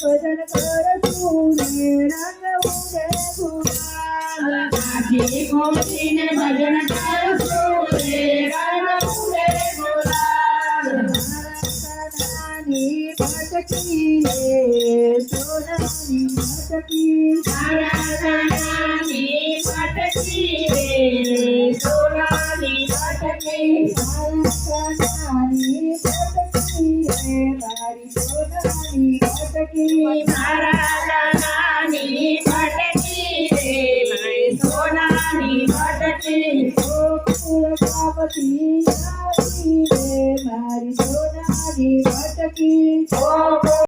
ભજન કરશું ભજન કરશું સોનાની ભટકી સોનાની ભટકી સોનાની ભટકી સોનાની ભટકી સોનાની ભટકી મારી સોનાની ભટકી મારા નાની ભટકી મારી સોનાની ભટકી પ્રજાપતિ મારી સોનાની ભટકી